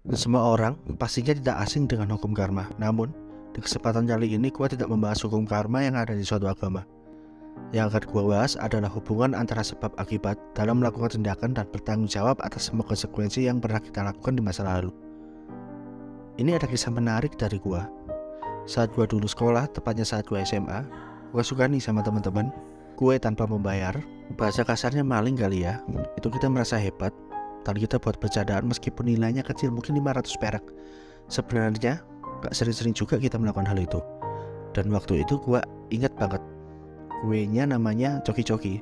Semua orang pastinya tidak asing dengan hukum karma. Namun, di kesempatan kali ini gue tidak membahas hukum karma yang ada di suatu agama. Yang akan gue bahas adalah hubungan antara sebab akibat dalam melakukan tindakan dan bertanggung jawab atas semua konsekuensi yang pernah kita lakukan di masa lalu. Ini ada kisah menarik dari gue. Saat gue dulu sekolah, tepatnya saat gue SMA, gue suka nih sama teman-teman. Gue tanpa membayar, bahasa kasarnya maling kali ya. Itu kita merasa hebat dan kita buat bercandaan meskipun nilainya kecil, mungkin 500 perak. Sebenarnya gak sering-sering juga kita melakukan hal itu. Dan waktu itu gue ingat banget, kuenya namanya coki-coki.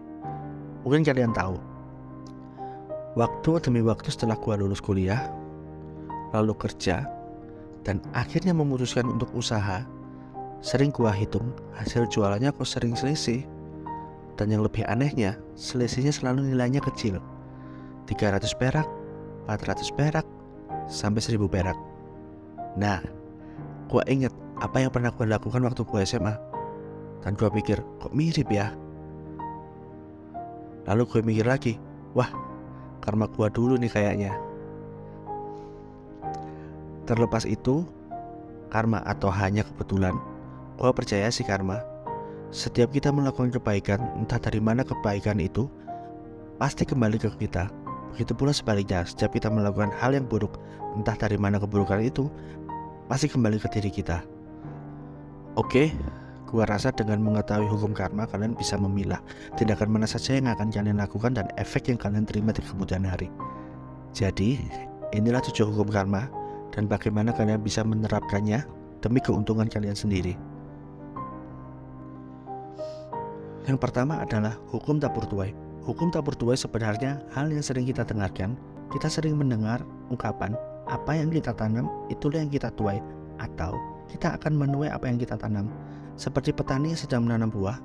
Mungkin kalian tahu. Waktu demi waktu setelah gue lulus kuliah, lalu kerja, dan akhirnya memutuskan untuk usaha, sering gue hitung hasil jualannya kok sering selisih. Dan yang lebih anehnya, selisihnya selalu nilainya kecil, 300 perak, 400 perak, sampai 1000 perak. Nah, gue inget apa yang pernah gue lakukan waktu gue SMA. Dan gue pikir, kok mirip ya? Lalu gue mikir lagi, wah, karma gue dulu nih kayaknya. Terlepas itu, karma atau hanya kebetulan, gue percaya sih karma. Setiap kita melakukan kebaikan, entah dari mana kebaikan itu, pasti kembali ke kita. Begitu pula sebaliknya, setiap kita melakukan hal yang buruk, entah dari mana keburukan itu, pasti kembali ke diri kita. Oke, gua rasa dengan mengetahui hukum karma, kalian bisa memilah tindakan mana saja yang akan kalian lakukan dan efek yang kalian terima di kemudian hari. Jadi, inilah 7 hukum karma dan bagaimana kalian bisa menerapkannya demi keuntungan kalian sendiri. Yang pertama adalah hukum tabur tuai. Hukum tabur tuai sebenarnya hal yang sering kita dengarkan. Kita sering mendengar ungkapan, apa yang kita tanam, itulah yang kita tuai. Atau, kita akan menuai apa yang kita tanam. Seperti petani yang sedang menanam buah.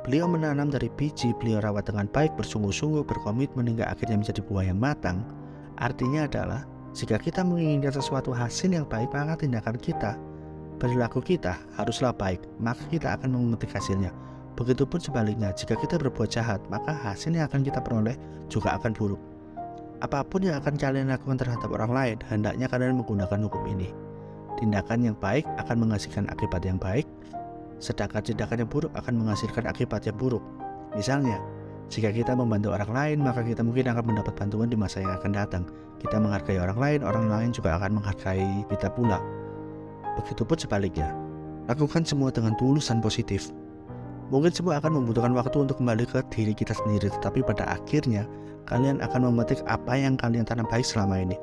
Beliau menanam dari biji, beliau rawat dengan baik, bersungguh-sungguh, berkomitmen hingga akhirnya menjadi buah yang matang. Artinya adalah, jika kita menginginkan sesuatu hasil yang baik, maka tindakan kita, perilaku kita haruslah baik, maka kita akan memetik hasilnya. Begitupun sebaliknya, jika kita berbuat jahat, maka hasil yang akan kita peroleh juga akan buruk. Apapun yang akan kalian lakukan terhadap orang lain, hendaknya kalian menggunakan hukum ini. Tindakan yang baik akan menghasilkan akibat yang baik, sedangkan tindakan yang buruk akan menghasilkan akibat yang buruk. Misalnya, jika kita membantu orang lain, maka kita mungkin akan mendapat bantuan di masa yang akan datang. Kita menghargai orang lain juga akan menghargai kita pula. Begitupun sebaliknya, lakukan semua dengan tulus dan positif. Mungkin semua akan membutuhkan waktu untuk kembali ke diri kita sendiri, tetapi pada akhirnya kalian akan memetik apa yang kalian tanam baik selama ini.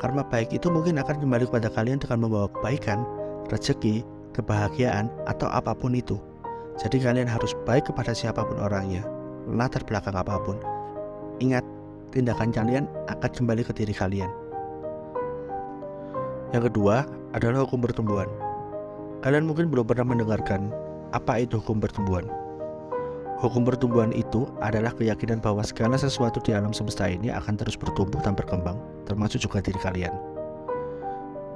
Karma baik itu mungkin akan kembali kepada kalian dengan membawa kebaikan, rezeki, kebahagiaan, atau apapun itu. Jadi kalian harus baik kepada siapapun orangnya, latar belakang apapun. Ingat, tindakan kalian akan kembali ke diri kalian. Yang kedua adalah hukum pertumbuhan. Kalian mungkin belum pernah mendengarkan apa itu hukum pertumbuhan. Hukum pertumbuhan itu adalah keyakinan bahwa segala sesuatu di alam semesta ini akan terus bertumbuh dan berkembang, termasuk juga diri kalian.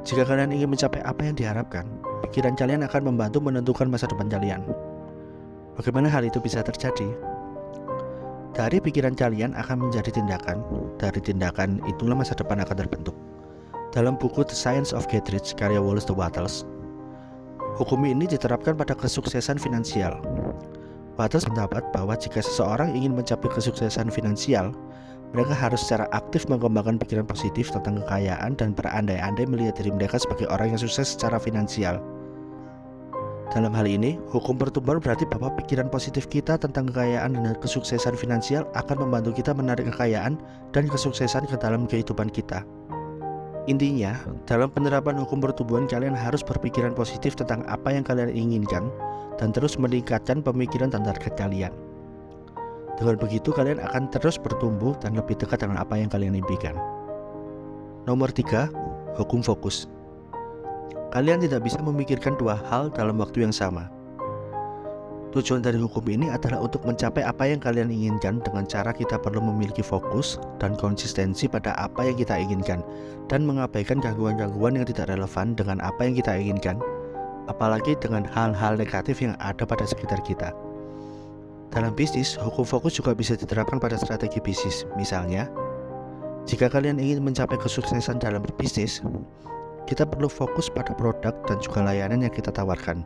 Jika kalian ingin mencapai apa yang diharapkan, pikiran kalian akan membantu menentukan masa depan kalian. Bagaimana hal itu bisa terjadi? Dari pikiran kalian akan menjadi tindakan, dari tindakan itulah masa depan akan terbentuk. Dalam buku The Science of Get Rich karya Wallace D. Wattles, hukum ini diterapkan pada kesuksesan finansial. Wattles mendapat bahwa jika seseorang ingin mencapai kesuksesan finansial, mereka harus secara aktif mengembangkan pikiran positif tentang kekayaan dan berandai-andai melihat diri mereka sebagai orang yang sukses secara finansial. Dalam hal ini, hukum pertumbuhan berarti bahwa pikiran positif kita tentang kekayaan dan kesuksesan finansial akan membantu kita menarik kekayaan dan kesuksesan ke dalam kehidupan kita. Intinya, dalam penerapan hukum pertumbuhan kalian harus berpikiran positif tentang apa yang kalian inginkan dan terus meningkatkan pemikiran dan target kalian. Dengan begitu kalian akan terus bertumbuh dan lebih dekat dengan apa yang kalian impikan. Nomor 3, hukum fokus. Kalian tidak bisa memikirkan dua hal dalam waktu yang sama. Tujuan dari hukum ini adalah untuk mencapai apa yang kalian inginkan dengan cara kita perlu memiliki fokus dan konsistensi pada apa yang kita inginkan dan mengabaikan gangguan-gangguan yang tidak relevan dengan apa yang kita inginkan, apalagi dengan hal-hal negatif yang ada pada sekitar kita. Dalam bisnis, hukum fokus juga bisa diterapkan pada strategi bisnis. Misalnya, Jika kalian ingin mencapai kesuksesan dalam berbisnis, kita perlu fokus pada produk dan juga layanan yang kita tawarkan,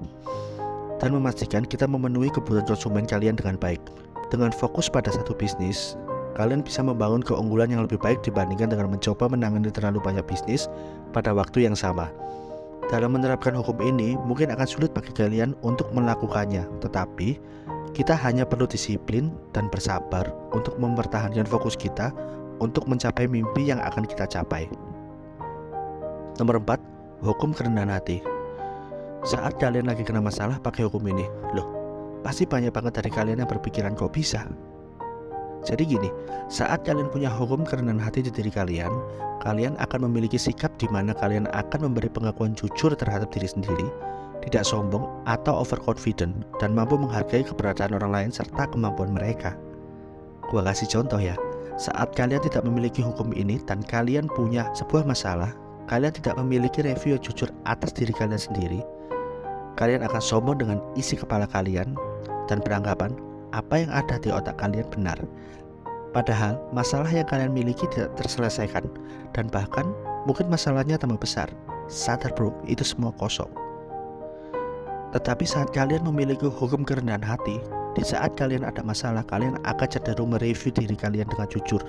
dan memastikan kita memenuhi kebutuhan konsumen kalian dengan baik. Dengan fokus pada satu bisnis, kalian bisa membangun keunggulan yang lebih baik dibandingkan dengan mencoba menangani terlalu banyak bisnis pada waktu yang sama. Dalam menerapkan hukum ini, mungkin akan sulit bagi kalian untuk melakukannya, tetapi kita hanya perlu disiplin dan bersabar untuk mempertahankan fokus kita untuk mencapai mimpi yang akan kita capai. Nomor 4, hukum kerendahan hati. Saat kalian lagi kena masalah pakai hukum ini, pasti banyak banget dari kalian yang berpikiran kok bisa. Jadi gini, saat kalian punya hukum kerendahan hati di diri kalian, kalian akan memiliki sikap di mana kalian akan memberi pengakuan jujur terhadap diri sendiri, tidak sombong atau overconfident, dan mampu menghargai keberadaan orang lain serta kemampuan mereka. Gua kasih contoh ya, saat kalian tidak memiliki hukum ini dan kalian punya sebuah masalah, kalian tidak memiliki review yang jujur atas diri kalian sendiri, kalian akan sombong dengan isi kepala kalian dan beranggapan apa yang ada di otak kalian benar. Padahal masalah yang kalian miliki tidak terselesaikan, dan bahkan mungkin masalahnya tambah besar. Sadar bro, itu semua kosong. Tetapi saat kalian memiliki hukum kerendahan hati, di saat kalian ada masalah, kalian akan cenderung mereview diri kalian dengan jujur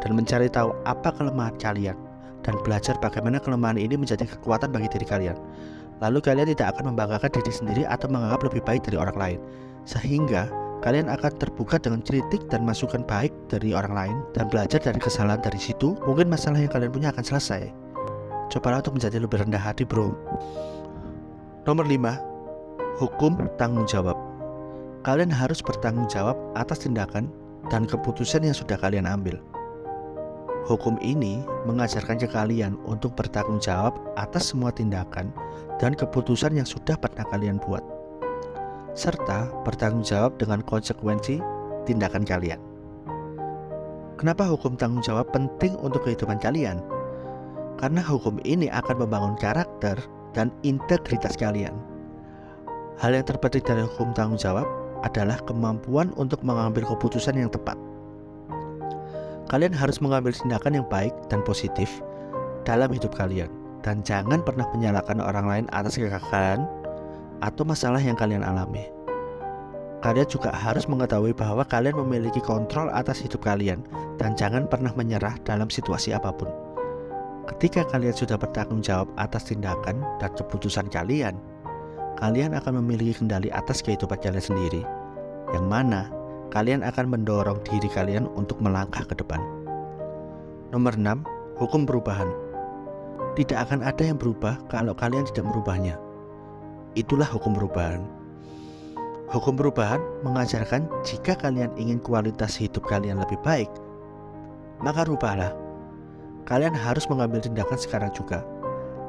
dan mencari tahu apa kelemahan kalian dan belajar bagaimana kelemahan ini menjadi kekuatan bagi diri kalian. Lalu kalian tidak akan membanggakan diri sendiri atau menganggap lebih baik dari orang lain, sehingga kalian akan terbuka dengan kritik dan masukan baik dari orang lain dan belajar dari kesalahan. Dari situ, mungkin masalah yang kalian punya akan selesai. Cobalah untuk menjadi lebih rendah hati bro. Nomor 5, hukum tanggung jawab. Kalian harus bertanggung jawab atas tindakan dan keputusan yang sudah kalian ambil. Hukum ini mengajarkan ke kalian untuk bertanggung jawab atas semua tindakan dan keputusan yang sudah pernah kalian buat, serta bertanggung jawab dengan konsekuensi tindakan kalian. Kenapa hukum tanggung jawab penting untuk kehidupan kalian? Karena hukum ini akan membangun karakter dan integritas kalian. Hal yang terpenting dari hukum tanggung jawab adalah kemampuan untuk mengambil keputusan yang tepat. Kalian harus mengambil tindakan yang baik dan positif dalam hidup kalian, dan jangan pernah menyalahkan orang lain atas kegagalan atau masalah yang kalian alami. Kalian juga harus mengetahui bahwa kalian memiliki kontrol atas hidup kalian dan jangan pernah menyerah dalam situasi apapun. Ketika kalian sudah bertanggung jawab atas tindakan dan keputusan kalian, kalian akan memiliki kendali atas kehidupan kalian sendiri, yang mana kalian akan mendorong diri kalian untuk melangkah ke depan. Nomor 6, hukum perubahan. Tidak akan ada yang berubah kalau kalian tidak merubahnya. Itulah hukum perubahan. Hukum perubahan mengajarkan jika kalian ingin kualitas hidup kalian lebih baik, maka rubahlah. Kalian harus mengambil tindakan sekarang juga,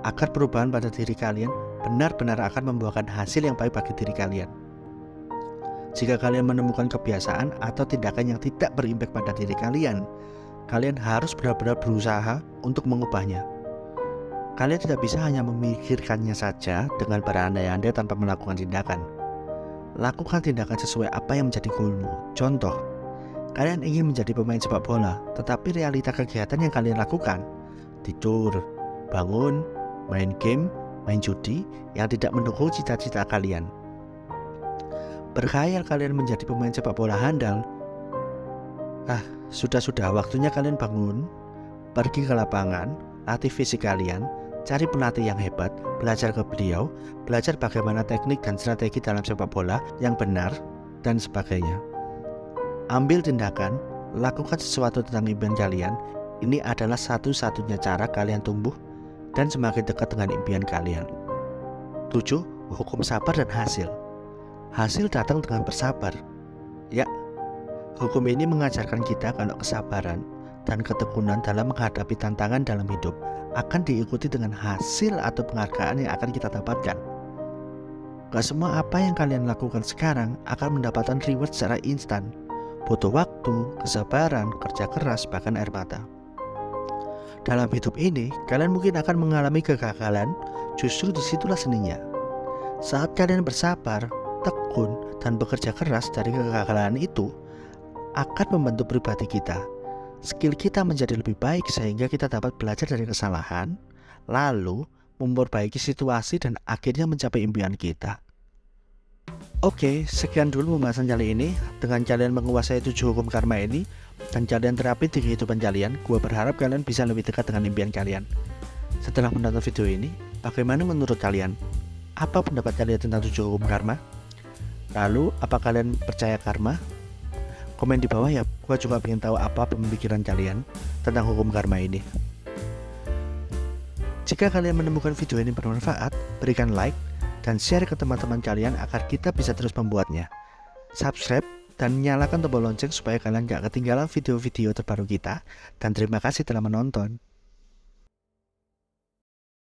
agar perubahan pada diri kalian benar-benar akan membuahkan hasil yang baik bagi diri kalian. Jika kalian menemukan kebiasaan atau tindakan yang tidak berimpak pada diri kalian, kalian harus benar-benar berusaha untuk mengubahnya. Kalian tidak bisa hanya memikirkannya saja dengan berandai-andai tanpa melakukan tindakan. Lakukan tindakan sesuai apa yang menjadi goalmu. Contoh, kalian ingin menjadi pemain sepak bola, tetapi realita kegiatan yang kalian lakukan, tidur, bangun, main game, main judi yang tidak mendukung cita-cita kalian. Berkhayal kalian menjadi pemain sepak bola handal. Sudah waktunya kalian bangun, pergi ke lapangan, latih fisik kalian, cari pelatih yang hebat, belajar ke beliau, belajar bagaimana teknik dan strategi dalam sepak bola yang benar, dan sebagainya. Ambil tindakan, lakukan sesuatu tentang impian kalian. Ini adalah satu-satunya cara kalian tumbuh dan semakin dekat dengan impian kalian. 7. Hukum sabar dan hasil. Hasil datang dengan bersabar. Ya, hukum ini mengajarkan kita kalau kesabaran dan ketekunan dalam menghadapi tantangan dalam hidup akan diikuti dengan hasil atau penghargaan yang akan kita dapatkan. Gak semua apa yang kalian lakukan sekarang akan mendapatkan reward secara instan. Butuh waktu, kesabaran, kerja keras, bahkan air mata. Dalam hidup ini, kalian mungkin akan mengalami kegagalan, justru disitulah seninya. Saat kalian bersabar, tekun, dan bekerja keras dari kegagalan itu, akan membentuk pribadi kita. skill kita menjadi lebih baik sehingga kita dapat belajar dari kesalahan, lalu memperbaiki situasi dan akhirnya mencapai impian kita. Oke, sekian dulu pembahasan kali ini. Dengan kalian menguasai 7 hukum karma ini dan kalian terapin di kehidupan kalian, gue berharap kalian bisa lebih dekat dengan impian kalian. Setelah menonton video ini, bagaimana menurut kalian? Apa pendapat kalian tentang 7 hukum karma? Lalu, apa kalian percaya karma? Komen di bawah ya, gue juga pengen tahu apa pemikiran kalian tentang hukum karma ini. Jika kalian menemukan video ini bermanfaat, berikan like dan share ke teman-teman kalian agar kita bisa terus membuatnya. Subscribe dan nyalakan tombol lonceng supaya kalian gak ketinggalan video-video terbaru kita. Dan terima kasih telah menonton.